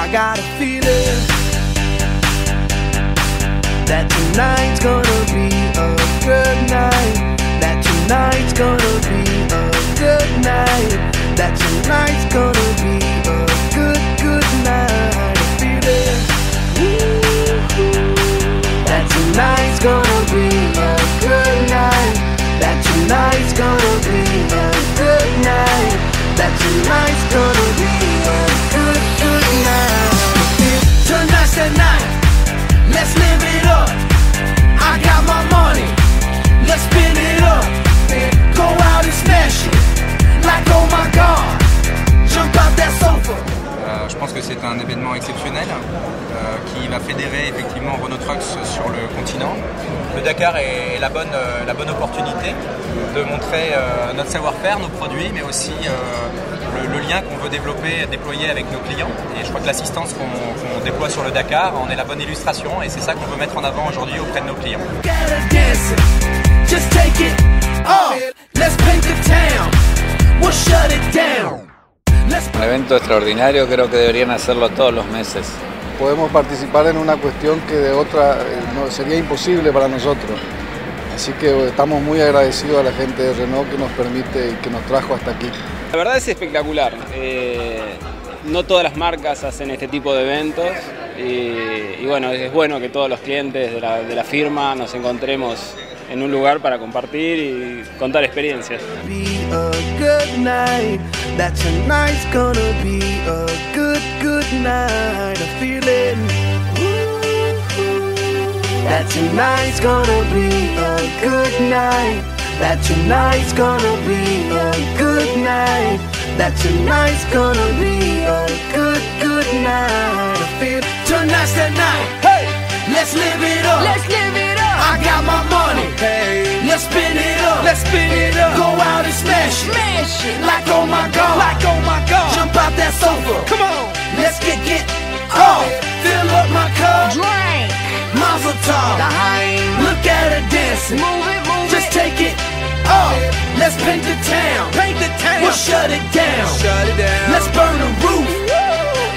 I got a feeling that tonight's gonna be a good night. That tonight's gonna be a good night. That tonight's gonna be a good night. I feel it. That tonight's gonna be a good night. That tonight's gonna be a good night. That tonight's gonna be a good night. Tonight's the night. Let's live it up. I got my money. Let's spin it up. Go out and smash it. Like oh my God. Jump out that sofa. Je pense que c'est un événement exceptionnel qui va fédérer effectivement Renault Trucks sur le continent. Le Dakar est la bonne opportunité de montrer notre savoir-faire, nos produits, mais aussi le lien qu'on veut déployer avec nos clients. Et je crois que l'assistance qu'on déploie sur le Dakar en est la bonne illustration et c'est ça qu'on veut mettre en avant aujourd'hui auprès de nos clients. Un evento extraordinario, creo que deberían hacerlo todos los meses. Podemos participar en una cuestión que de otra no, sería imposible para nosotros. Así que estamos muy agradecidos a la gente de Renault que nos permite y que nos trajo hasta aquí. La verdad es espectacular. No todas las marcas hacen este tipo de eventos y bueno, es bueno que todos los clientes de la firma nos encontremos en un lugar para compartir y contar experiencias. That tonight's gonna be a good night. I feel it. That tonight's gonna be a good night. That tonight's gonna be a good night. That tonight's gonna be a good night. I feel tonight's the night. Hey, let's live it up. Let's live it up. I got my money. Hey, let's spin it up. Let's spin it up. Go out and smash it. Smash it. Like oh my God. Like oh my God. Jump out that sofa. Come on. Let's get off. Fill up my cup. Drink. Mazel tov. Look at her dancing. Move it. Just take it off. Let's paint the town. Paint the town. We'll shut it down. Shut it down. Let's burn the roof.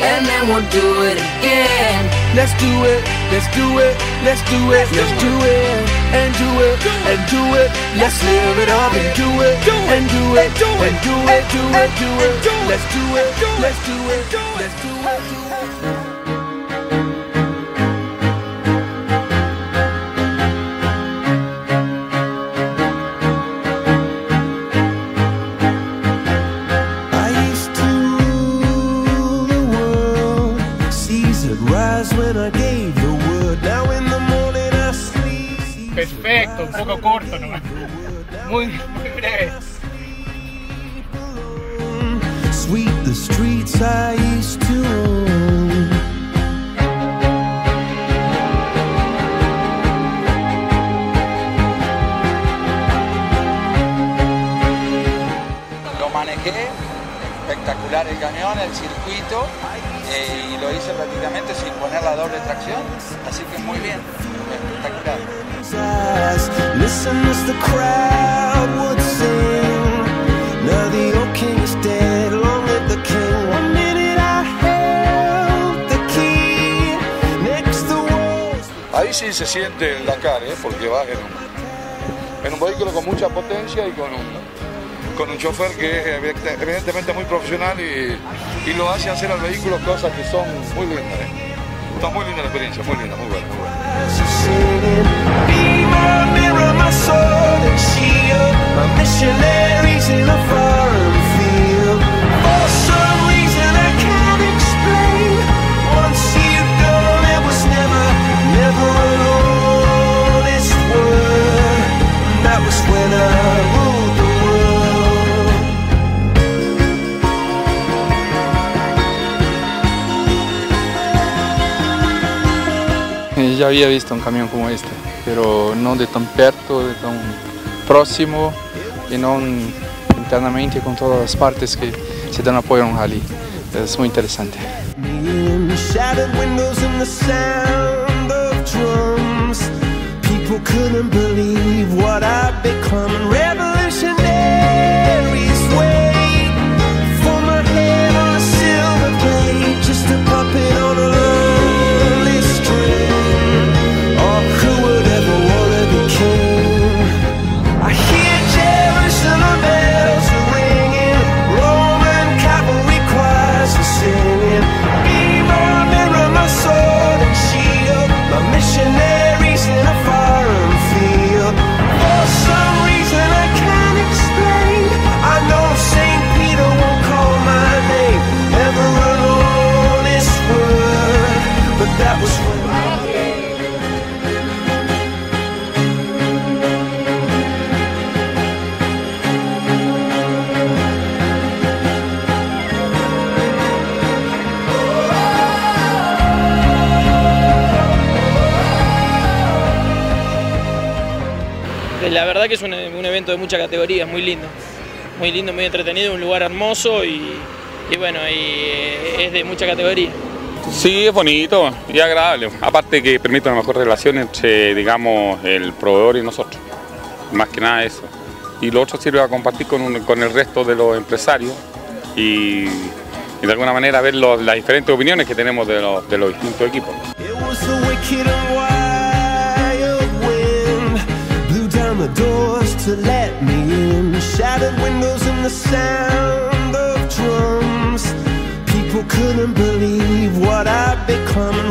And then we'll do it again. Let's do it. Let's do it. Let's do it. Let's do it. And do it. And do it. Let's live it up and do it. And do it. And do it. Do it. Do it. Let's do it. Let's do it. Let's do it. Perfecto, un poco corto, ¿no? Muy breve. Sweep the streets I used to own. Lo manejé, espectacular el camión, el circuito, y lo hice prácticamente sin poner la doble tracción, así que muy bien, espectacular. Listen as the crowd would sing. Now the old king is dead, long live the king. 1 minute I held the key next the walls. Ahí sí se siente el Dakar, porque vas en un vehículo con mucha potencia y con un chofer que es evidentemente muy profesional y lo hace hacer al vehículo cosas que son muy lindas. Está muy linda la experiencia, muy linda, muy buena, muy buena. Ya había visto un camión como este, pero no de tan perto, de tan próximo y no internamente con todas las partes que se dan apoyo a un rally. Es muy interesante. Just a puppet verdad que es un evento de mucha categoría, muy lindo, muy entretenido, un lugar hermoso y bueno, y es de mucha categoría. Sí, es bonito y agradable, aparte que permite una mejor relación entre, digamos, el proveedor y nosotros, más que nada eso. Y lo otro sirve a compartir con el resto de los empresarios y de alguna manera ver las diferentes opiniones que tenemos de los distintos equipos. Couldn't believe what I've become.